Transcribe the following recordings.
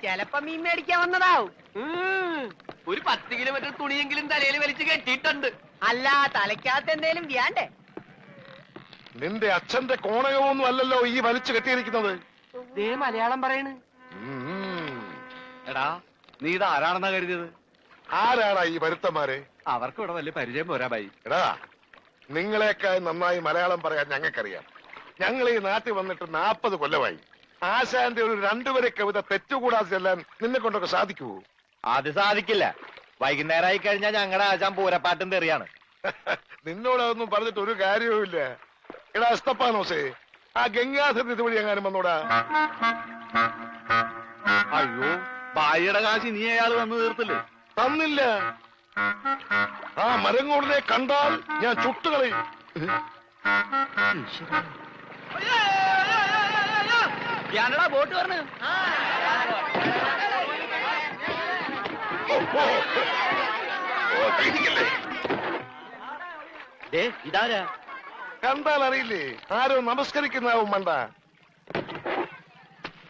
ചെലപ്പോ മീൻ മേടിക്കാൻ വന്നതാവും. ഒരു 10 കിലോമീറ്റർ തുണിയെങ്കിലും തലയിൽ വലിച്ചു കെട്ടിയിട്ടുണ്ട്. അല്ല, തലയ്ക്കകത്ത് എന്തേലും വ്യാണ്ടേ? നിന്റെ അച്ഛന്റെ കോണകമൊന്നും അല്ലല്ലോ ഈ വലിച്ചു കെട്ടിയിരിക്കുന്നത്. ദേ മലയാളം പറയണ്. എടാ, നീ ഇത് ആരാണെന്നാ കരുതിയത്? ആരാടാ ഈ വരുത്തന്മാരെ? അവർക്ക് ഇവിടെ വലിയ പരിചയം പോരാ ബൈ. എടാ, നിങ്ങളെക്കാൾ നന്നായി മലയാളം പറയാൻ ഞങ്ങൾക്കറിയാം. ഞങ്ങൾ ഈ നാട്ടിൽ വന്നിട്ട് 40 കൊല്ലമായി. ആശാന്റെ ഒരു 2 വരെ കവിത തെറ്റുകൂടാതെ ചെല്ലാൻ നിന്നെ കൊണ്ടൊക്കെ സാധിക്കുവോ? അത് സാധിക്കില്ല. വൈകുന്നേരമായി കഴിഞ്ഞാൽ ഞങ്ങളുടെ ആശാൻ പൂരപ്പാട്ടും തെറിയാണ്. നിന്നോടൊന്നും പറഞ്ഞിട്ട് ഒരു കാര്യവുമില്ല. എടാ എസ്തപ്പാനോസേ, ആ ഗംഗാധരൻ ഇതുവഴി എങ്ങാനും വന്നോടാ. അയ്യോ, ബായിയുടെ കാശ് നീ അയാൾ വന്നു തീർത്തില്ലേ? തന്നില്ല. ആ മരങ്ങോടിനെ കണ്ടാൽ ഞാൻ ചുട്ടുകളയും. ഞാനടാ ബോട്ട് പറഞ്ഞു. ഇതാരാ? കണ്ടാൽ അറിയില്ലേ? ആരോ നമസ്കരിക്കുന്നാവും മണ്ട.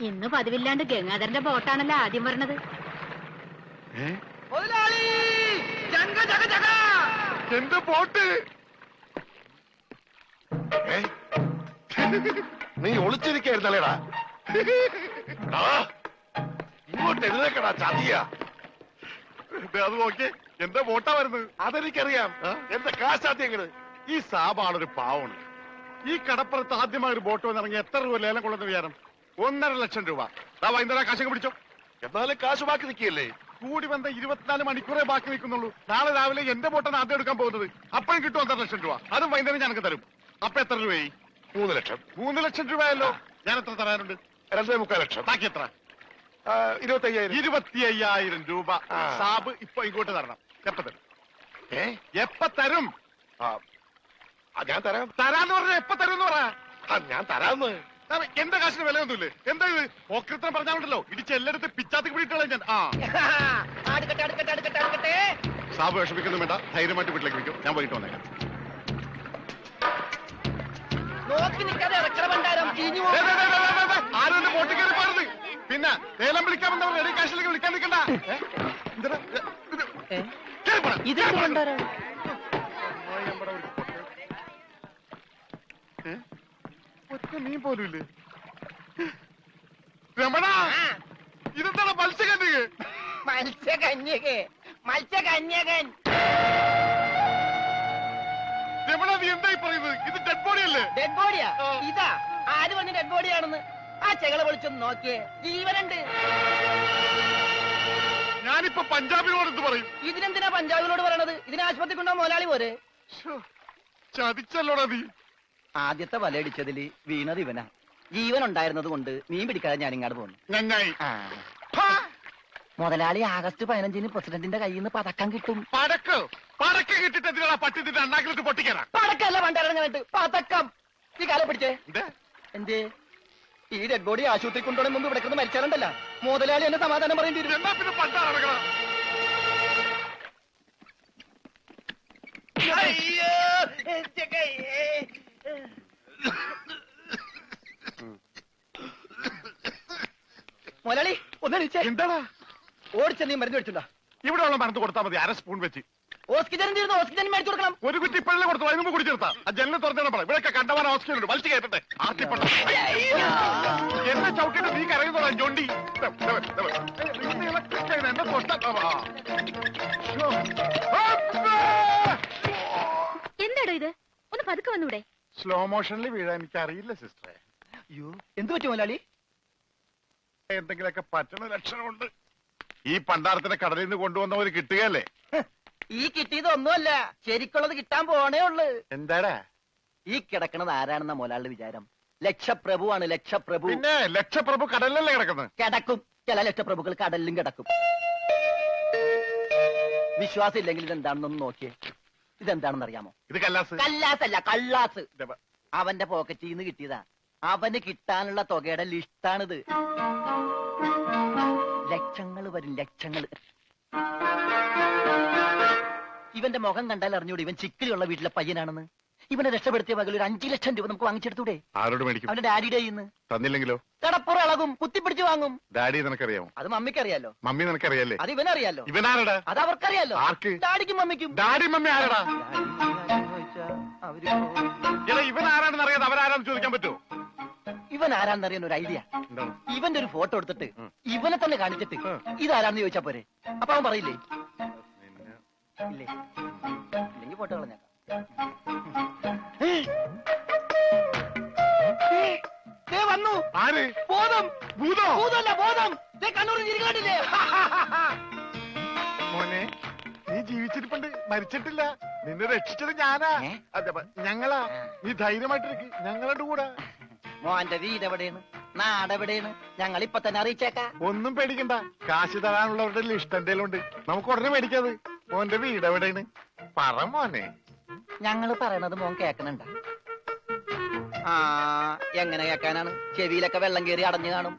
ഇന്ന് പതിവില്ലാണ്ട് ഗംഗാധരന്റെ ബോട്ടാണല്ലോ ആദ്യം പറഞ്ഞത്. എന്റെ ബോട്ട്! നീ ഒളിച്ചിരിക്കായിരുന്നല്ലേടാ? ഇങ്ങോട്ട് എഴുന്നേക്കടാ ചതിയ. അത് നോക്കി, എന്റെ ബോട്ടാ വരുന്നത്. അതെനിക്കറിയാം. എന്റെ കാശാദ്യങ്ങള്. ഈ സാബാണൊരു പാവണ്. ഈ കടപ്പുറത്ത് ആദ്യമായി ഒരു ബോട്ട് വന്നിറങ്ങി എത്ര രൂപ ലേലം കൊള്ളുന്ന വിചാരം? 1.5 ലക്ഷം രൂപ. വൈകുന്നേരം കാശൊക്കെ പിടിച്ചോ. എന്നാലും കാശ് ബാക്കി നിൽക്കിയല്ലേ? കൂടി വന്ന 24 മണിക്കൂറേ ബാക്കി നിൽക്കുന്നുള്ളൂ. നാളെ രാവിലെ എന്റെ ബോട്ടാണ് ആദ്യം എടുക്കാൻ പോകുന്നത്. അപ്പോഴും കിട്ടും 1.5 ലക്ഷം രൂപ. അതും വൈകുന്നേരം ഞങ്ങൾക്ക് തരും. അപ്പൊ എത്ര രൂപയായി? 3 ലക്ഷം. 3 ലക്ഷം രൂപയല്ലോ. ഞാൻ എത്ര തരാനുണ്ട്? 2.25 ലക്ഷം. ബാക്കി എത്ര? 25,000. 25,000 രൂപ സാബ് ഇപ്പൊ ഇങ്ങോട്ട് തരണം. എപ്പ തരും? എപ്പ തരും? ഞാൻ തരാം. തരാന്ന് പറഞ്ഞ എപ്പ തരും എന്ന് പറയാ. ഞാൻ തരാന്ന്. എന്റെ കാശിന് വിലയൊന്നുമില്ലേ? എന്താ ഇത്? ഓക്രിത്രം പറഞ്ഞാലുണ്ടല്ലോ ഇടിച്ച് എല്ലായിടത്ത് പിച്ചാത്തി പിടിയിട്ടുള്ള ഞാൻ. സാബ് വിഷമിക്കുന്നു വേണ്ട. ധൈര്യമായിട്ട് വീട്ടിലേക്ക് വയ്ക്കും. ഞാൻ വൈകിട്ട് വന്നേക്കാം. നോക്കി നിൽക്കാതെ ഇറക്കണ ഭണ്ഡാരം ചീഞ്ഞു പോകും. ആരും എന്റെ ബോട്ടിൽ കയറി പാടുന്നത്. പിന്നെ ലേലം വിളിക്കാമെന്നവർ റെഡി കാശിലേക്ക് വിളിക്കാൻ നിൽക്കണ്ട. ഇതെന്ത് ഭണ്ഡാരം? ഒറ്റ നീ പോലും ഇല്ലേ? രമണ, ഇതെന്താണ് മത്സ്യകന്യക? മത്സ്യകന്യകൻ. രമണ, നീ എന്തായി പറയുന്നത്? ഇത് ഡെഡ് ബോഡി അല്ലേ? ഡെഡ് ബോഡിയാ? ഇതാ ആര് പറഞ്ഞ ഡെഡ് ബോഡിയാണെന്ന്? ആ ചെകളെ വിളിച്ചൊന്ന് നോക്കിയേ, ജീവനുണ്ട്. ഞാനിപ്പോ പഞ്ചാബിനോട് എന്ത് പറയും? ഇതിനെന്തിനാ പഞ്ചാബിനോട് പറയണത്? ഇതിന് ആശുപത്രി കൊണ്ടോ മുതലാളി പോരെ? ചതിച്ചല്ലോടാ നീ. ആദ്യത്തെ വലയടിച്ചതില് വീണത് ഇവനാ. ജീവൻ ഉണ്ടായിരുന്നത് കൊണ്ട് മീൻ പിടിക്കാതെ ഞാൻ ഇങ്ങോട്ട് പോന്നു. നന്നായി. മുതലാളി ആഗസ്റ്റ് 15-ന് പ്രസിഡന്റിന്റെ കയ്യിൽ നിന്ന് പതക്കം കിട്ടും. പടക്കം കിട്ടിട്ട് എന്തിനാ പട്ടിത്തിന്റെ അണ്ണാക്കിലിട്ട് പൊട്ടിക്കാനാ? പടക്കല്ല പണ്ടായിട്ട് പതക്കം. ഈ കാലം പിടിച്ചേ. എന്തേ ഈ ഡെഡ് ബോഡി ആശുപത്രി കൊണ്ടുപോകണം മുമ്പ് ഇവിടെ കിടന്ന് മരിച്ചാലുണ്ടല്ല മുതലാളി എന്നെ സമാധാനം പറയേണ്ടി വരും. എന്നാ പിന്നെ പണ്ടാണ്. മുതലാളി ഒന്ന് എന്താടാ? ഓടിച്ച നീ മരുന്ന് മേടിച്ചുണ്ടാ. ഇവിടെ ഉള്ള മരുന്ന് കൊടുത്താൽ മതി. 1/2 സ്പൂൺ വെച്ച്. ഓക്സിജൻ തീർന്നു. ഓക്സിജൻ മേടിച്ചു കൊടുക്കണം. ഒരു കുറ്റി ഇപ്പോഴല്ലേ കൊടുത്തു. അതിന് മുമ്പ് കുടിച്ചെടുത്താ. ആ ജനലിൽ തുറന്നു പറ. ഇവിടെയൊക്കെ കണ്ടവാൻ ഓക്സിജൻ ഉണ്ട്. വലിച്ചു കയറ്റട്ടെ. എന്നെ ചവിട്ടിട്ട് നീ കരയുന്നതാ ജോണ്ടി. എന്നെ എന്താടോ ഇത്? ഒന്ന് പതുക്കെ വന്നൂടെ? സ്ലോ മോഷനിൽ വീഴാൻ എനിക്ക് അറിയില്ല സിസ്റ്ററെ. അയ്യോ, എന്ത് പറ്റും മുതലാളി? എന്തെങ്കിലുമൊക്കെ പറ്റണ ലക്ഷണമുണ്ട്. ഈ പണ്ടാരത്തിനെ കടലിൽ നിന്ന് കൊണ്ടുവന്നവര് കിട്ടുകയല്ലേ? ഈ കിട്ടിയതൊന്നുമല്ല, ശരിക്കുള്ളത് കിട്ടാൻ പോണേ ഉള്ളു. എന്താടാ ഈ കിടക്കണത് ആരാണെന്ന മുതലാളിയുടെ വിചാരം? ലക്ഷപ്രഭുവാണ്. ലക്ഷപ്രഭു. പിന്നെ ലക്ഷപ്രഭു കടലിലല്ലേ കിടക്കുന്നത്? കിടക്കും. ചില ലക്ഷപ്രഭുക്കൾ കടലിലും കിടക്കും. വിശ്വാസം ഇല്ലെങ്കിൽ ഇതെന്താണെന്നൊന്ന് നോക്കിയേ. ഇതെന്താണെന്ന് അറിയാമോ? ഇത് കല്ലാസ്. കല്ലാസല്ല, കള്ളാസ്. അവന്റെ പോക്കറ്റിൽ നിന്ന് കിട്ടിയതാ. അവന് കിട്ടാനുള്ള തുകയുടെ ലിസ്റ്റാണിത്. ലക്ഷങ്ങൾ വരും, ലക്ഷങ്ങൾ. ഇവന്റെ മുഖം കണ്ടാൽ അറിഞ്ഞൂടെ ഇവൻ ചിക്കിലുള്ള വീട്ടിലെ പയ്യനാണെന്ന്. ഇവനെ രക്ഷപ്പെടുത്തിയ മകൾ ഒരു 5 ലക്ഷം രൂപ നമുക്ക് വാങ്ങിച്ചെടുത്തൂടെ? ആരോട് മേടിക്കും? അവന്റെ ഡാഡിയുടെ ഇന്ന് തന്നില്ലെങ്കിലോ? കടപ്പുറ ഇളകും, കുത്തിപ്പിടിച്ച് വാങ്ങും. ഡാഡി നിനക്കറിയാമോ? അത് മമ്മിക്കറിയാലോ. മമ്മി നിനക്കറിയാലേ? അത് ഇവനറിയാലോ. ഇവനാരടാ? അത് അവർക്കറിയാലോ. ആർക്ക്? ഡാഡിക്കും മമ്മിക്കും. ഡാഡി മമ്മി ആരടാ? അവര് എടാ ഇവൻ ആരാണെന്ന് അറിയാതെ അവരാരാന്ന് ചോദിക്കാൻ പറ്റുമോ? ഇവൻ ആരാന്നറിയാൻ ഒരു ഐഡിയ. എന്താണ്? ഇവന്റെ ഒരു ഫോട്ടോ എടുത്തിട്ട് ഇവനെ തന്നെ കാണിച്ചിട്ട് ഇതാരാന്ന് ചോദിച്ചാ പോരെ? അപ്പൊ അവൻ പറയില്ലേ? ഇല്ലേ? ഇല്ലെങ്കിൽ ഫോട്ടോ കളഞ്ഞേക്കാം. വന്നു ആര്? ബോധം. ഭൂതോ? ഭൂതമല്ല, ബോധം. കണ്ണൂരിൽ ചിരിക്കാണ്ടില്ലേ? മോനെ നീ ജീവിച്ചിരിപ്പുണ്ട്, മരിച്ചിട്ടില്ല. നിന്നെ രക്ഷിച്ചത് ഞാനാ. അതെ, ഞങ്ങളാ. നീ ധൈര്യമായിട്ടിരിക്ക്, ഞങ്ങളുടെ കൂടെ. മോന്റെ വീട് എവിടെയാണ്? നാടെവിടെയാണ്? ഞങ്ങൾ ഇപ്പൊ തന്നെ അറിയിച്ചേക്കാം. ഒന്നും പേടിക്കണ്ട, കാശ് തരാനുള്ളവരുടെ ലിസ്റ്റ് എന്തെങ്കിലും ഉണ്ട്, നമുക്ക് ഉടനെ മേടിക്കാത്. മോന്റെ വീട് എവിടെയാണ്? പറ മോനെ. ഞങ്ങള് പറയണത് മോൻ കേക്കണുണ്ട? ആ, എങ്ങനെ കേക്കാനാണ്? ചെവിയിലൊക്കെ വെള്ളം കയറി അടഞ്ഞു കാണും.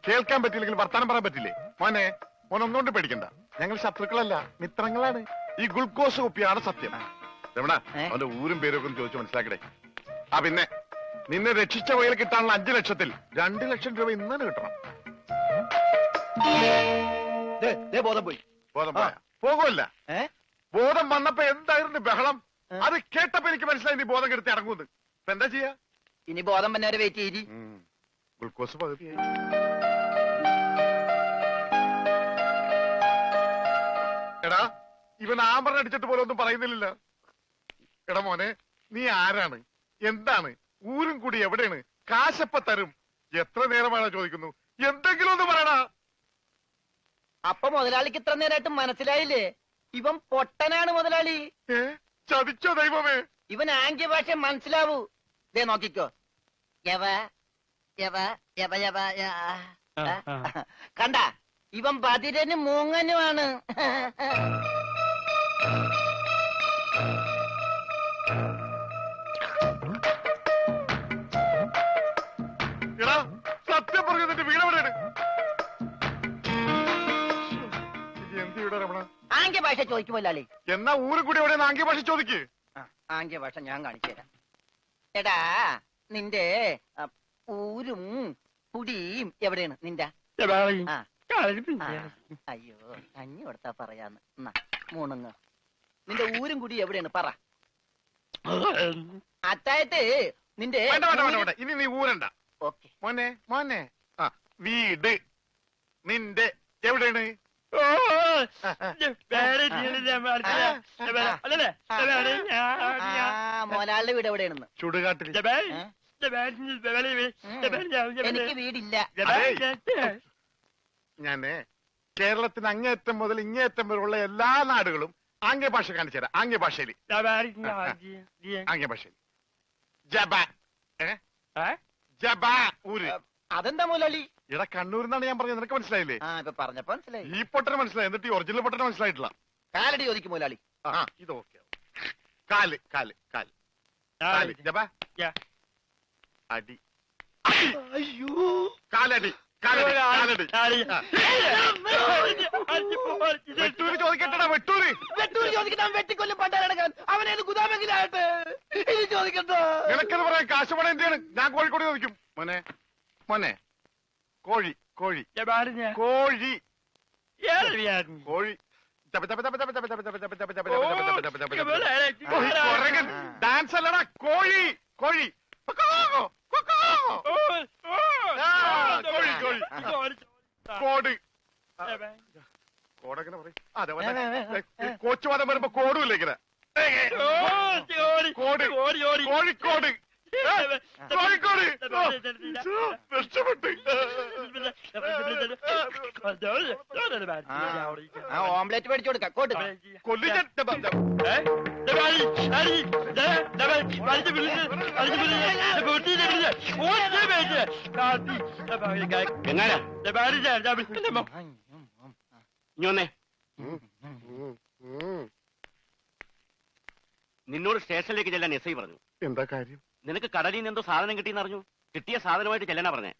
കേൾക്കാൻ പറ്റില്ലെങ്കിൽ വർത്താനം പറയാൻ പറ്റില്ലേ? മോനെ, മോൻ ഒന്നുകൊണ്ട് പേടിക്കണ്ട, ഞങ്ങൾ ശത്രുക്കളല്ല, മിത്രങ്ങളാണ്. ഈ ഗ്ലൂക്കോസ് കുപ്പിയാണ് സത്യം. രമണ, അവന്റെ ഊരും പേരും ഒക്കെ ചോദിച്ചു മനസ്സിലാക്കടേ. ആ പിന്നെ നിന്നെ രക്ഷിച്ച വകയിൽ കിട്ടാനുള്ള 5 ലക്ഷത്തിൽ 2 ലക്ഷം രൂപ ഇന്ന് കിട്ടണം. ബോധം പോയി. ബോധം പോയ പോകുമല്ല. ബോധം വന്നപ്പോ എന്തായിരുന്നു ബഹളം? അത് കേട്ടപ്പോ എനിക്ക് മനസ്സിലായി നീ ബോധം കെടുത്തി ഇറങ്ങുന്നത്. ഇപ്പൊ എന്താ ചെയ്യാ? ഇനി ബോധം വന്നവരെ വെയിറ്റ് ചെയ്തി. ഗ്ലൂക്കോസ് പകുതിയായി. എടാ ഇവൻ ആമ്പറ അടിച്ചിട്ട് പോലെ ഒന്നും പറയുന്നില്ല. എടാ മോനെ, നീ ആരാണ്? എന്താണ്? ഊരും കൂടി എവിടെയാണ്? കാശപ്പ തരും. എത്ര നേരമാണോ ചോദിക്കുന്നു? എന്തെങ്കിലും ഒന്ന് പറയടാ. അപ്പൊ മുതലാളിക്ക് ഇത്ര നേരമായിട്ട് മനസ്സിലായില്ലേ? ഇവൻ പൊട്ടനാണ് മുതലാളി. ചതിച്ചോ ദൈവമേ? ഇവൻ ആംഗ്യ ഭാഷ മനസ്സിലാവൂ. ദേ നോക്കിക്കോ. യവ യവ യവ യവ കണ്ട, ഇവൻ ബദിരനും മൂങ്ങനുമാണ്. എടാ സത്യം പറഞ്ഞു, നിന്റെ വീട് എവിടെയാണ്? എന്ത് വീടാ രമണ? ആംഗ്യ ഭാഷ ചോദിക്കും മുതലാളി. എന്നാ ഊരും കൂടി എവിടെയാണ് ആംഗ്യ ഭാഷ ചോദിക്ക്. ആംഗ്യ ഭാഷ ഞാൻ കാണിച്ചു തരാം. എടാ നിന്റെ ഊരും കുടിയും എവിടെയാണ് നിന്റെ? അയ്യോ, കഞ്ഞി കൊടുത്താ പറയാന്ന്. മൂണുങ്ങ്. നിന്റെ ഊരും കുടി എവിടെയാണ് പറ. അത്തായത് നിന്റെ ഇനി നീ ഊരണ്ട. ഓക്കെ മോനെ മോനെ, വീട് നിന്റെ എവിടെയാണ്? മോലാളിന്റെ വീട് എവിടെയാണെന്ന്? ചുടുകാട്ടിൽ. എനിക്ക് വീടില്ല. ഞാന് കേരളത്തിന് അങ്ങേയറ്റം മുതൽ ഇങ്ങേയറ്റം വരെയുള്ള എല്ലാ നാടുകളും ആംഗ്യ ഭാഷ കാണിച്ചു തരാം. ആംഗ്യ ഭാഷയിൽ ആംഗ്യ ഭാഷയിൽ ജബ ജബ ഊര്. അതെന്താ മുതലാളി? ഇവിടെ കണ്ണൂരിന്നാണ് ഞാൻ പറഞ്ഞത്, നിനക്ക് മനസ്സിലായില്ലേ? ഇപ്പൊ പറഞ്ഞപ്പോ മനസ്സിലായി. ഈ പൊട്ടന് മനസ്സിലായി, എന്നിട്ട് ഈ ഒറിജിനൽ പൊട്ടന് മനസ്സിലായിട്ടില്ല. കാലടി ചോദിക്കും മുതലാളി. ഇത് ഓക്കെ. കാല് കാല് കാല് കാല് ജബ അടി. അയ്യോ, കാലടി കാലടി കാലടി. വെട്ടൂര് ചോദിക്കട്ടടാ, വെട്ടൂര്. വെട്ടൂര് ചോദിക്കണം. വെട്ടിക്കൊല്ലും പണ്ടാരടക്കാൻ അവനേത് ഗുദാമെങ്കിലായിട്ട് ഇത് ചോദിക്കട്ടോ. നിനക്കത് പറയാൻ കാശ് പണം എന്തിനാണ്? ഞാൻ കോഴിക്കോട് ചോദിക്കും. മോനെ മോനെ, കോഴി കോഴി കോഴി കോഴി ഡാൻസ് അല്ലടാ, കോഴി കോഴി കോഴി കോഴി. കോട് കോടെങ്ങനെ പറയും? അതെ, കോച്ചുവാദം വരുമ്പോ കോടും ഇല്ല ഇങ്ങനെ. കോട് കോഴിക്കോട് കോഴിക്കോട്. രക്ഷപ്പെട്ട്. ഓംലെറ്റ് മേടിച്ചു കൊടുക്കാം. കോട്ട് കൊല്ലിച്ച നിന്നോട് സ്റ്റേഷനിലേക്ക് ചെല്ലാൻ എസ് ഐ പറഞ്ഞു. എന്താ കാര്യം? നിനക്ക് കടലിൽ നിന്ന് എന്തോ സാധനം കിട്ടിയെന്ന് അറിഞ്ഞു. കിട്ടിയ സാധനമായിട്ട് ചെല്ലാനാ പറഞ്ഞേ.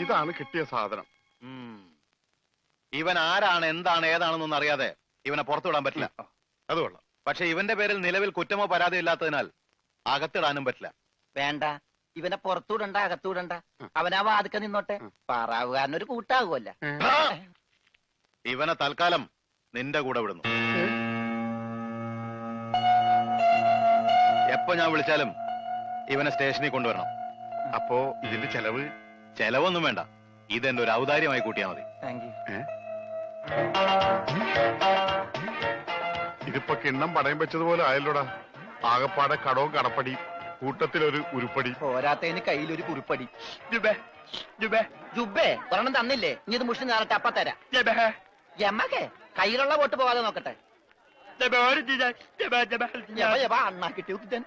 ഇതാണ് കിട്ടിയ സാധനം. ഇവൻ ആരാണ്, എന്താണ്, ഏതാണെന്നൊന്നും അറിയാതെ ഇവനെ പുറത്തു വിടാൻ പറ്റില്ല. അത് കൊള്ളാം. പക്ഷെ ഇവന്റെ പേരിൽ നിലവിൽ കുറ്റമോ പരാതിയോ ഇല്ലാത്തതിനാൽ അകത്തിടാനും പറ്റില്ല. വേണ്ട, ഇവനെ പുറത്തൂടണ്ട, അകത്തൂടണ്ട. അവനാ വാതുക്ക നിന്നോട്ടെ. പാറാവുകാരനൊരു കൂട്ടാകുമല്ല. ഇവനെ തൽക്കാലം നിന്റെ കൂടെ വിടുന്നു. എപ്പോ ഞാൻ വിളിച്ചാലും ഇവനെ സ്റ്റേഷനിൽ കൊണ്ടുവരണം. അപ്പോ ഇതിന്റെ ചെലവ്? ചെലവൊന്നും വേണ്ട, ഇതെന്റെ ഒരു ഔദാര്യമായി കൂട്ടിയാൽ മതി. Thank you. ഇതിപ്പോ കിണ്ണം പടയം വെച്ചതുപോലെ ആയല്ലോടാ. ആകപ്പാടെ കടവും കടപ്പടി, കൂട്ടത്തിലൊരു ഉരുപ്പടി. പോരാത്തതിന് കയ്യിലൊരു കുറിപ്പടി. ജുബേ ഒരെണ്ണം തന്നില്ലേ? ഇനി ഇത് മുഷിന് നേരട്ടെ, അപ്പ തരാം. എമ്മക്കെ കയ്യിലുള്ള വോട്ട് പോകാതെ നോക്കട്ടെ. അണ്ണാ കിട്ടിയ കുറ്റൻ.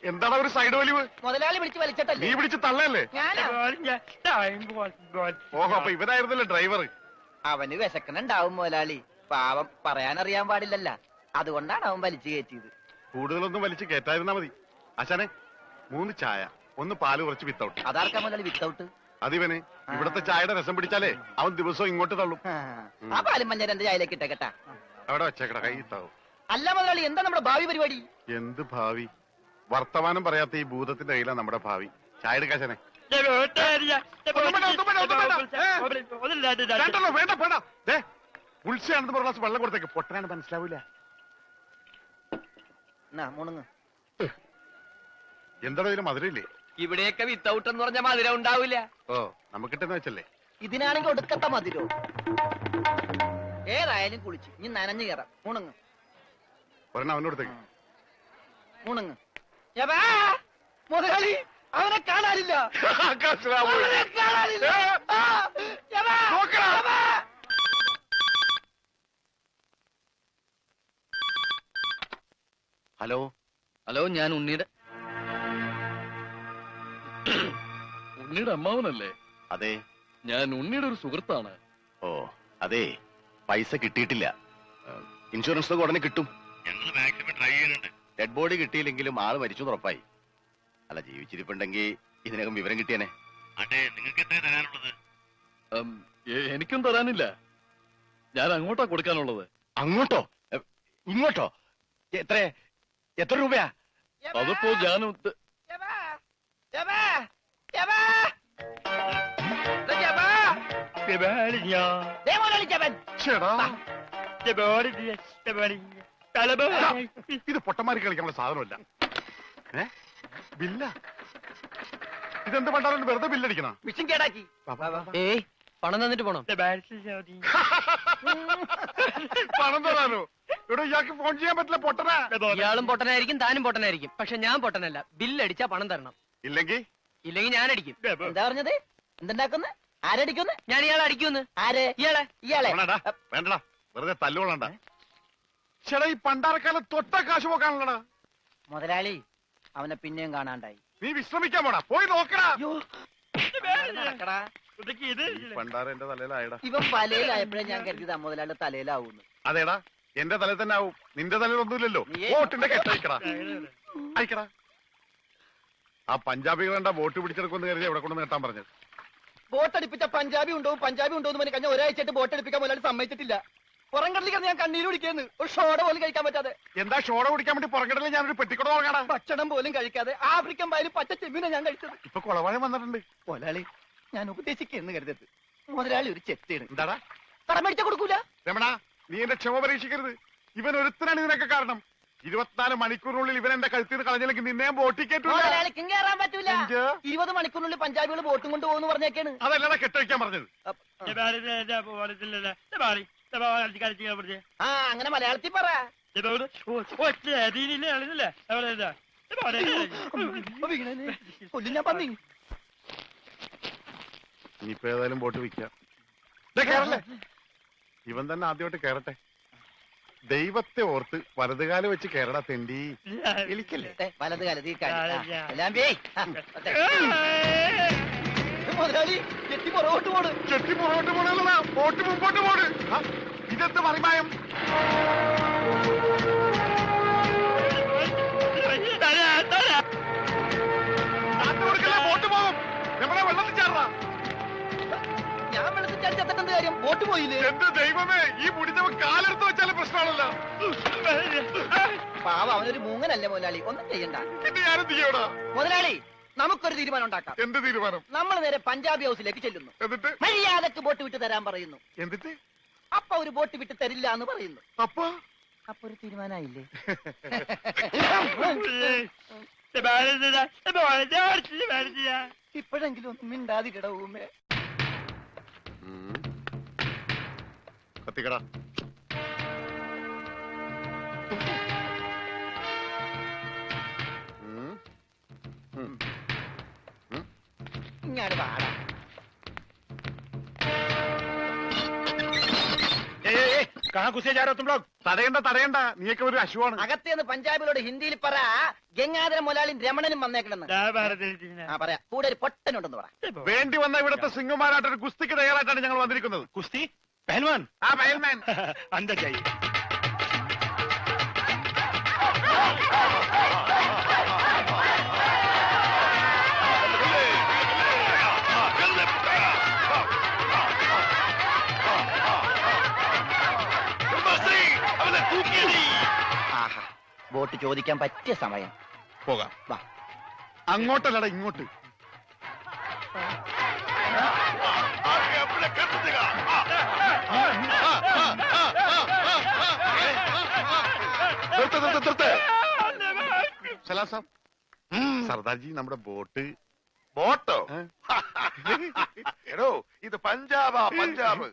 എന്താണ് ഒരു സൈഡ് വലിവ്? മുതലാളി പിടിച്ച് വലിച്ചിട്ടല്ലേ? നീ പിടിച്ച് തള്ളല്ലേ? ഞാനാ. ഓഹോ, അപ്പൊ ഇവനായിരുന്നല്ലേ ഡ്രൈവർ? അവന് വിശക്കണുണ്ടാവും മുതലാളി. പാവം, പറയാനറിയാൻ പാടില്ലല്ല. അതുകൊണ്ടാണ് അവൻ വലിച്ചു കയറ്റിയത്. കൂടുതലൊന്നും വലിച്ച് കേറ്റായിരുന്നാ മതി. അച്ഛനെ 3 ചായ, 1 പാല് കുറച്ച് വിത്തൗട്ട്. അതാർക്കാ മുതലാളി വിത്തൗട്ട്? അതിവന് ഇവിടത്തെ ചായയുടെ രസം പിടിച്ചാലേ അവൻ ദിവസവും ഇങ്ങോട്ട് തള്ളും. ആ പാലും മഞ്ഞ 2 ചായയിലേക്ക് ഇട്ടേക്കട്ടാ. അവിടെ വെച്ചേക്കട, കൈ ഇത്താവും. അല്ല മുതലാളി, എന്താ നമ്മുടെ ഭാവി പരിപാടി? എന്ത് ഭാവി? വർത്തമാനം പറയാത്ത ഈ ഭൂതത്തിന്റെ കയ്യിലാണ് നമ്മുടെ ഭാവി. ചായ എടുക്കാശനെ. വേണ്ട വേണ്ട, ഉത്സയാണെന്ന് പറഞ്ഞ ഗ്ലാസ് വെള്ളം കൊടുത്തേക്ക്. പൊട്ടനാണ് മനസ്സിലാവൂല. മുണുങ്ങ്. എന്താണോ ഇതിന് മധുരയില്ലേ? ഇവിടെയൊക്കെ വിത്തൗട്ട് എന്ന് പറഞ്ഞ മധുരം ഉണ്ടാവില്ല. ഓ, നമുക്കിട്ടെന്ന് വെച്ചല്ലേ. ഇതിനാണെങ്കിൽ ഒടുക്കത്ത മതിരോ. ഏതായാലും കുളിച്ച് ഇനി നനഞ്ഞു കയറാം. മുണുങ്ങ് ഒരെണ്ണം അവനോടത്തേക്ക്. മുണുങ്ങ്. മുതലാളി, അവനെ കാണാനില്ല. അവനെ കാണാനില്ല. ഹലോ ഹലോ, ഞാൻ ഉണ്ണിയുടെ അമ്മാവനല്ലേ? അതെ. ഞാൻ ഉണ്ണിയുടെ ഒരു സുഹൃത്താണ്. ഓ അതെ, പൈസ കിട്ടിയിട്ടില്ല. ഇൻഷുറൻസ് ഒക്കെ ഉടനെ കിട്ടും. ഡെഡ് ബോഡി കിട്ടിയില്ലെങ്കിലും ആള് മരിച്ചു ഉറപ്പായി. അല്ല, ജീവിച്ചിരിപ്പുണ്ടെങ്കിൽ ഇതിനകം വിവരം കിട്ടിയനെ. എനിക്കും തരാനില്ല. ഞാൻ അങ്ങോട്ടാ കൊടുക്കാനുള്ളത്. അങ്ങോട്ടോ ഇങ്ങോട്ടോ? എത്ര രൂപയാ? അതിപ്പോ ഞാൻ ചേടാ, ഇത് പൊട്ടന്മാരി കളിക്കാനുള്ള സാധനമല്ല. ബില്ല ഇതെന്ത് പണ്ടാലും വെറുതെ ബില്ലടിക്കണ? മിഷൻ കേടാക്കി. ഏയ്, പണം തന്നിട്ട് പോണം. പണം തരാനോ? ഇവിടെ ഇയാൾക്ക് ഫോൺ ചെയ്യാൻ പറ്റില്ല, പൊട്ടനാ. ഇയാളും പൊട്ടനായിരിക്കും, താനും പൊട്ടനായിരിക്കും. പക്ഷെ ഞാൻ പൊട്ടനല്ല. ബില്ലടിച്ചാ പണം തരണം. ഇല്ലെങ്കിൽ ഞാൻ അടിക്കും. എന്താ പറഞ്ഞത്? എന്തുണ്ടാക്കുന്നു? ആരടിക്കുന്നു? ഞാൻ ഇയാളെ അടിക്കുമെന്ന്. ആര്? ഇയാളെ. വേണ്ടടാ, വെറുതെ തല്ലുകൊള്ളണ്ട. ചേടാ, ഈ പണ്ടാരക്കാലം തൊട്ട കാശ് പോക്കാണല്ലടാ. മുതലാളി, അവനെ പിന്നെയും കാണാണ്ടായി. നീ വിശ്രമിക്കാൻ പോടാ, പോയി നോക്കടാ. നടക്കടാ. പണ്ടാര എന്റെ തലയിലായടാ. ഇവൻ വലയിലായപ്പോഴേ ഞാൻ കരുതിയതാ മുതലാളിയുടെ തലയിലാവൂന്ന്. അതേടാ, എന്റെ തലയിൽ തന്നെ ആവും. നിന്റെ തലയിൽ ഒന്നുമില്ലല്ലോ. വോട്ടിന്റെ കെട്ടയക്കടാ, അയക്കടാ. ആ പഞ്ചാബികൾ കണ്ടാ വോട്ട് പിടിച്ചെടുക്കുമെന്ന് കരുതി എവിടെ കൊണ്ട് നേട്ടാൻ പറഞ്ഞത്. ബോട്ടടിപ്പിച്ച പഞ്ചാബി ഉണ്ടോ പറഞ്ഞ് കഴിഞ്ഞ ഒരാഴ്ചയായിട്ട് ബോട്ടടിപ്പിക്കാൻ മുതലാളി സമ്മതിച്ചിട്ടില്ല. പുറംകടലിൽ ഞാൻ കണ്ണീര് കുടിക്കുന്നു. ഒരു ഷോട പോലും കഴിക്കാൻ പറ്റാതെ. എന്താ ഷോട കുടിക്കാൻ വേണ്ടി പുറകിടലിൽ ഞാനൊരു പെട്ടിക്കട നോക്കടാ. ഭക്ഷണം പോലും കഴിക്കാതെ ആഫ്രിക്കൻ പായലും പച്ച ചെമ്മീനെ ഞാൻ കഴിച്ചത്. ഇപ്പൊ കൊളവാഴം വന്നിട്ടുണ്ട്. മുതലാളി, ഞാൻ ഉപദേശിക്കുന്നു കരുതരുത്. മുതലാളി ഒരു ചെത്തിയാണ്. എന്താടാ? കടം മേടിച്ച കൊടുക്കൂല. രമണ, നീ എന്റെ ക്ഷമ പരീക്ഷിക്കരുത്. ഇവൻ ഒരുത്തനാണ് ഇതിനൊക്കെ കാരണം. 24 മണിക്കൂറിനുള്ളിൽ ഇവൻ എന്റെ കഴുത്തിൽ കളഞ്ഞില്ലെങ്കിൽ നിന്നെ ബോട്ടിക്കേറ്റൂല. മുതലാളിക്കും കയറാൻ പറ്റൂല. 20 മണിക്കൂറിനുള്ളിൽ പഞ്ചാബികൾ ബോട്ടും കൊണ്ട് പോകുന്നു പറഞ്ഞേക്കാണ്. അതല്ലടാ കെട്ടഴിക്കാൻ പറഞ്ഞത്. ആ, അങ്ങനെ മലയാളത്തിൽ പറ. കൊല്ലും ഞാൻ പന്നി. ഇനിയിപ്പോ ഏതായാലും ബോട്ട് വിൽക്കാം. കേറല്ലേ, ഇവൻ തന്നെ ആദ്യമായിട്ട് കേറട്ടെ. ദൈവത്തെ ഓർത്ത് വലതുകാലം വെച്ച് കേരള തെണ്ടി. എലിക്കല്ലേ വലത് കാലത്ത് ഈ കാര്യം. മുതലാളി, ചെത്തി പുറകോട്ട് പോണ്. ചെട്ടി പുറകോട്ട് പോണല്ലടാ, ബോട്ട് മുമ്പോട്ട് പോണ്. ഇതെന്ത് മറിമായം? ബോട്ട് പോകും. നമ്മുടെ വെള്ളത്തിൽ ചേർന്ന ഞാൻ വെള്ളത്തിൽ ഒറ്റ കാര്യം ബോട്ട് പോയില്ലേ? എന്റെ ദൈവമേ, ഈ മുടിഞ്ഞവൻ കാലെടുത്ത് വെച്ചാലും പ്രശ്നമാണല്ലോ. പാവ അവനൊരു മൂങ്ങനല്ലേ മുതലാളി, ഒന്നും ചെയ്യണ്ട. പിന്നെ ഞാനെന്ത് ചെയ്യടാ? മുതലാളി നമുക്കൊരു തീരുമാനം ഉണ്ടാക്കാം. എന്ത് തീരുമാനം? നമ്മൾ നേരെ പഞ്ചാബി ഹൗസിലേക്ക് ചെല്ലുന്നു. എന്നിട്ട് മര്യാദക്ക് ബോട്ട് വിട്ട് തരാൻ പറയുന്നു. എന്നിട്ട് അപ്പൊ ഒരു ബോട്ട് വിട്ട് തരില്ല എന്ന് പറയുന്നു. അപ്പൊ അപ്പൊ ഒരു തീരുമാനമായില്ലേ? ഇപ്പോഴെങ്കിലും ഒന്നും മിണ്ടാതിരിട ഊമേ. കത്തിക്കടാ. ഇങ്ങാട് പാടാ. തടയണ്ട, നീയൊക്കെ ഒരു അശുവാണ്. അകത്തേന്ന് പഞ്ചാബിലോട് ഹിന്ദിയിൽ പറ, ഗംഗാധര മുതലാളിയും രമണനും വന്നേക്കണെന്ന്. ആ പറയാ, കൂടെ ഒരു പൊട്ടനുണ്ടെന്ന് പറ. വേണ്ടി വന്ന ഇവിടുത്തെ സിംഗുമാരായിട്ടൊരു കുസ്തിക്ക് തയ്യാറായിട്ടാണ് ഞങ്ങൾ വന്നിരിക്കുന്നത്. കുസ്തി പഹൽവാൻ ആ പയൽമാൻ അന്തർ ജായി. ആഹാ, ബോട്ട് ചോദിക്കാൻ പറ്റിയ സമയം. പോകാം. വാ. അങ്ങോട്ടല്ലടാ, ഇങ്ങോട്ട്. സലാം സാബ്. സർദാർജി, നമ്മുടെ ബോട്ടോ? എടോ, ഇത് പഞ്ചാബാ, പഞ്ചാബ്.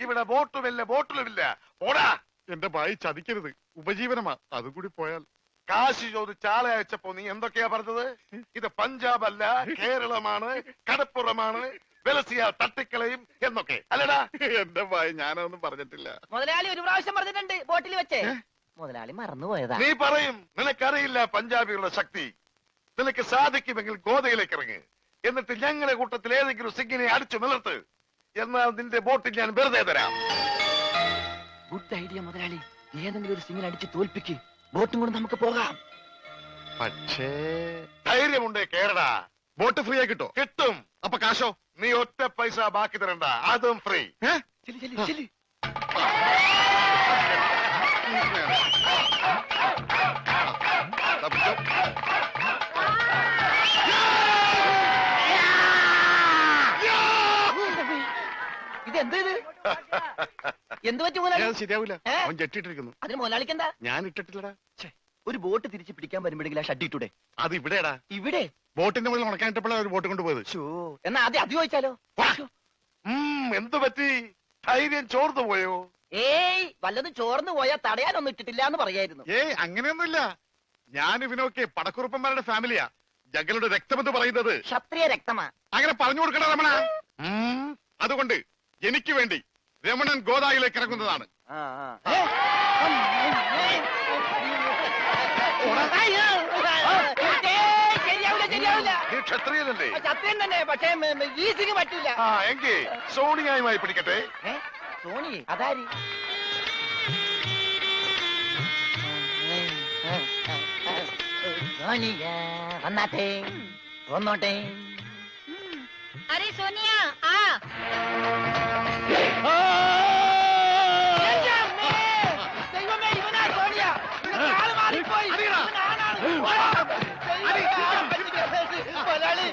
ഇവിടെ ബോട്ടുമില്ല, ബോട്ടിലുമില്ല. ഓടാ. എന്റെ ഭായി ചതിക്കരുത്, ഉപജീവനമാ. അതുകൂടി പോയാൽ. കാശി ചോദിച്ച് ആളെ അയച്ചപ്പോ നീ എന്തൊക്കെയാ പറഞ്ഞത്? ഇത് പഞ്ചാബ് അല്ല, കേരളമാണ്, കടപ്പുറമാണ്, വെലസിയ തട്ടിക്കളയും എന്നൊക്കെ അല്ലടാ? എന്റെ ഭായി, ഞാനതൊന്നും പറഞ്ഞിട്ടില്ല. മുതലാളി ഒരു പ്രാവശ്യം പറഞ്ഞിട്ടുണ്ട് ബോട്ടിൽ വെച്ചേ. മുതലാളി മറന്നുപോയതാ. നീ പറയും നിനക്കറിയില്ല പഞ്ചാബികളുടെ ശക്തി. നിനക്ക് സാധിക്കുമെങ്കിൽ ഗോതയിലേക്ക് ഇറങ്ങ്. എന്നിട്ട് ഞങ്ങളുടെ കൂട്ടത്തിൽ ഏതെങ്കിലും സിംഗിനെ അടിച്ചു നിലർത്ത്. എന്നാൽ നിന്റെ ബോട്ടിൽ ഞാൻ വെറുതെ തരാം. ഗുഡ് ഐഡിയ മുതലാളി. ഏതെങ്കിലും ഒരു സിംഗിനെ അടിച്ച് തോൽപ്പിക്ക്. ബോട്ടും കൊണ്ട് നമുക്ക് പോകാം. പക്ഷേ ധൈര്യമുണ്ടേ കേരടാ. ബോട്ട് ഫ്രീ ആയി കിട്ടോ? കിട്ടും. അപ്പൊ കാശോ? നീ ഒറ്റ പൈസ ബാക്കി തരണ്ട, അതും ഫ്രീ. ചെല്ലി ചെല്ലി ചെല്ലി. ഇതെന്ത് ഇത്? എന്ത് പറ്റി മുതലാളി? ശരിയാവില്ല, ഏ? അവൻ ജെട്ടിട്ടിരിക്കുന്നു. അതിന് മുതലാളിക്ക് എന്താ? ഞാൻ ഇട്ടിട്ടില്ലടാ. ഒരു ബോട്ട് തിരിച്ച് പിടിക്കാൻ വരുമ്പോഴെങ്കിലും ആ ഷഡ് ഇട്ടൂടെ? അത് ഇവിടെടാ. ഇവിടെ ബോട്ടിന്റെ മുകളിൽ ഉണക്കാനിട്ടപ്പോഴാണ് ഒരു ബോട്ട് കൊണ്ടുപോയത്. എന്നാ അത് അത് ചോദിച്ചാലോ? എന്തു പറ്റി? ധൈര്യം ചോർന്നു പോയോ? ഏയ്, വല്ലതും ചോർന്നു പോയാ തടയാനൊന്നും ഇട്ടിട്ടില്ല എന്ന് പറയായിരുന്നു. ഏയ്, അങ്ങനെയൊന്നുമില്ല. ഞാൻ ഇവനൊക്കെ പടക്കുറുപ്പന്മാരുടെ ഫാമിലിയാ. ഞങ്ങളുടെ രക്തമെന്ന് പറയുന്നത് ക്ഷത്രിയ രക്തമാ. അങ്ങനെ പറഞ്ഞു കൊടുക്കണ രമണ. അതുകൊണ്ട് എനിക്ക് വേണ്ടി രമണൻ ഗോദായിലേക്ക് ഇറങ്ങുന്നതാണ്. ശരിയാവില്ല, ശരിയാവില്ല. നീ ക്ഷത്രിയനല്ലേ? സത്യം തന്നെ, പക്ഷേ ഈ സിംഗ് പറ്റില്ല. എങ്കിൽ സോണിയായുമായി പിടിക്കട്ടെ. സോണി അതാരി? സോണിയ വന്നാട്ടെ, വന്നോട്ടെ. अरे सोनिया आ ദൈവമേ, ഇവനാ സോണിയ. കാല് മാറിപ്പോയി. ഇവനാണാണ്. മുതലാളി.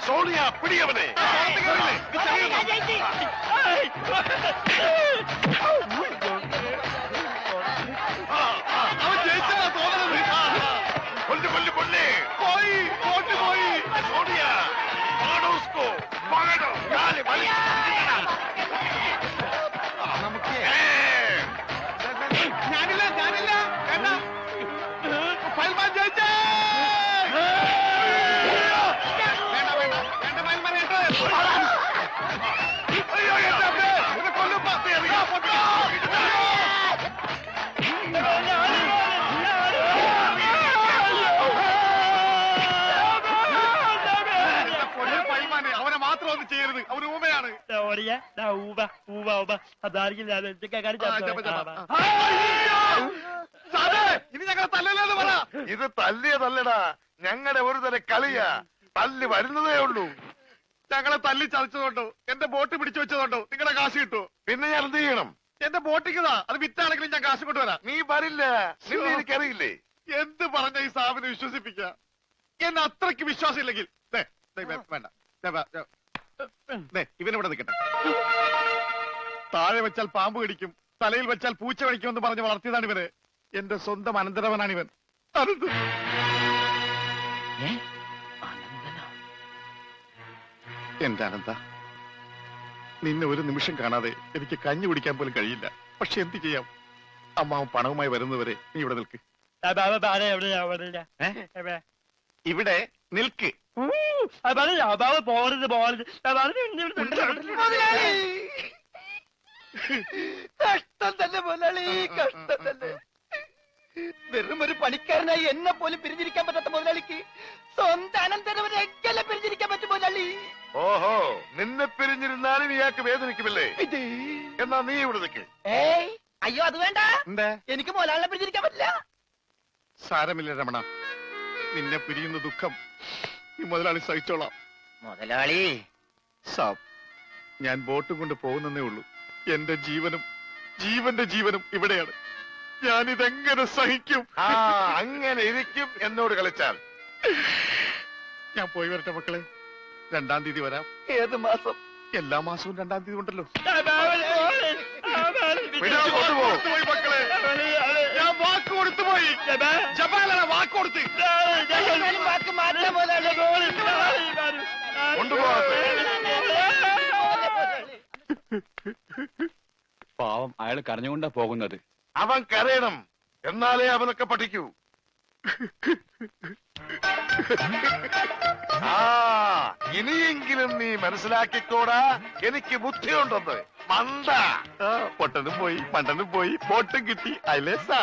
സോണിയ, പിടിയവനെ. അവൻ ജയിച്ചാ തോന്നുന്നത്. കൊല്ലു കൊല്ലു കൊല്ലേ. പോയി, ബോട്ട് പോയി. സോണിയ, പാടോ ഉസ്കോ, പാടോ. കാല് വലി. നമുക്ക് ഞാനില്ല, ഞാനില്ല. വേണ്ട, പൽമാൻ ജയിച്ചേ. വേണ്ട വേണ്ട വേണ്ട, പൽമാൻ കേട്ടോ. അയ്യോ, എന്റെ അമ്മേ. കൊല്ലും. ഇനി ഞങ്ങളെ തല്ലല്ലെന്ന് പറ. ഇത് തല്ലിയതല്ലടാ, ഞങ്ങളുടെ ഒരു തരം കളിയാ. തല്ലി വരുന്നതേ ഉള്ളൂ. ഞങ്ങളെ തല്ലി ചതച്ചതുകൊണ്ടോ എന്റെ ബോട്ട് പിടിച്ചു വെച്ചതുകൊണ്ടോ നിങ്ങളുടെ കാശ് കിട്ടുമോ? പിന്നെ ഞാൻ എന്ത് ചെയ്യണം? എന്റെ ബോട്ടിക്കതാ, അത് വിറ്റാണെങ്കിലും ഞാൻ കാശ് കൊണ്ടുവരാം. നീ വരില്ല, നിന്നെ എനിക്കറിയില്ലേ. എന്ത് പറഞ്ഞ ഈ സാബിനെ വിശ്വസിപ്പിക്ക? എന്നെ അത്രയ്ക്ക് വിശ്വാസം ഇല്ലെങ്കിൽ വേണ്ട, ഇവനിവിടെ നിൽക്കട്ടെ. താഴെ വെച്ചാൽ പാമ്പ് കടിക്കും, തലയിൽ വെച്ചാൽ പൂച്ച കടിക്കുമെന്ന് പറഞ്ഞ് വളർത്തിയതാണ് ഇവന്. എന്റെ സ്വന്തം അനന്തരവനാണ് ഇവൻ. എന്റെ അനന്ത, നിന്നെ ഒരു നിമിഷം കാണാതെ എനിക്ക് കഞ്ഞി കുടിക്കാൻ പോലും കഴിയില്ല. പക്ഷെ എന്ത് ചെയ്യാം, അമ്മാവൻ പണവുമായി വരുന്നവരെ നീ ഇവിടെ നിൽക്ക്. ഇവിടെ നിൽക്ക്. കഷ്ടം തന്നെ മുതലാളി, കഷ്ടം തന്നെ. വെറും ഒരു പണിക്കാരനായി എന്നെ പോലും പിരിഞ്ഞിരിക്കാൻ പറ്റാത്ത മുതലാളിക്ക് സ്വന്തം അനന്തരവനെ എങ്ങനെ പിരിഞ്ഞിരിക്കാൻ പറ്റും മുതലാളി? ഓഹോ, നിന്നെ പിരിഞ്ഞിരുന്നാലും ഇയാൾക്ക് വേദനിക്കുമല്ലേ? എന്നാ നീ ഇവിടെ നിൽക്ക്. ഏയ് അയ്യോ, അത് വേണ്ട. എന്താ? എനിക്ക് മുതലാളിനെ പിരിഞ്ഞിരിക്കാൻ പറ്റില്ല. സാരമില്ല രമണ, നിന്നെ പിരിയുന്ന ദുഃഖം ഈ മുതലാളി സഹിച്ചോളാം. മുതലാളി സാബ്, ഞാൻ ബോട്ടും കൊണ്ട് പോകുന്നേ ഉള്ളൂ. എന്റെ ജീവനും ജീവന്റെ ജീവനും ഇവിടെയാണ്. ഞാനിതെങ്ങനെ സഹിക്കും? ആ, അങ്ങനെ ഇരിക്കും എന്നോട് കളിച്ചാൽ. ഞാൻ പോയി വരട്ടെ മക്കളെ. 2-ാം തീയതി വരാം. ഏത് മാസം? എല്ലാ മാസവും 2-ാം തീയതി ഉണ്ടല്ലോ. പിടിച്ചു കൊണ്ടുപോകും. പോയി മക്കളെ, ഞാൻ വാക്ക് കൊടുത്തു പോയി. ജപാലല്ല, വാക്ക് കൊടുത്ത്. എന്നാലും വാക്ക് മാറ്റാൻ മുതലാളി. കൊണ്ടുപോകട്ടെ. പാവം, അയാൾ കരഞ്ഞുകൊണ്ടാ പോകുന്നത്. അവൻ കരയണം, എന്നാലേ അവനൊക്കെ പഠിക്കൂ. ആ, ഇനിയെങ്കിലും നീ മനസ്സിലാക്കിക്കോടാ, എനിക്ക് ബുദ്ധിയുണ്ടെന്ന്. മണ്ട. പൊട്ടനും പോയി, മണ്ടനും പോയി, ബോട്ടും കിട്ടി. അയലേസാ.